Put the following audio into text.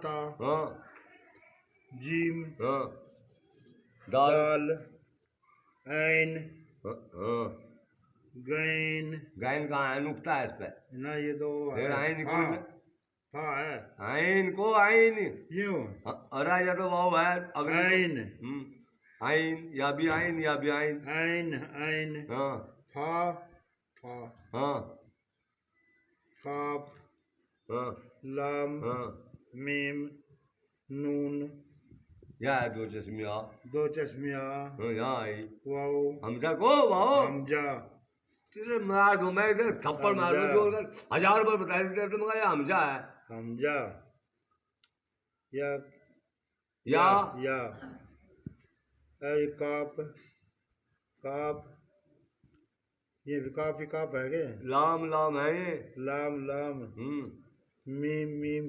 ता हाँ जीम हाँ दाल दाल ऐन हाँ गैन गायन कहाँ है नुक्ता है इस पे ना ये दो फिर है आइन हाँ को हाँ है आइन को आइन यूं अरा या तो वाव है अगली ऐन आइन या भी आइन या भी आइन ऐन ऐन हाँ फा फा हाँ काफ हाँ लाम हाँ मीम नून या है दो चश्मिया दो चश्मिया हाँ यहाँ आई वाओ हमजा को वाओ हमजा तेरे मार दो मैं इधर थप्पड़ मार दूं जो 1000 रुपये बता देते तो मगर हमजा है हमजा या या ऐ काफ काफ ये भी काफ है के लाम लाम है ये लाम लाम मीम मीम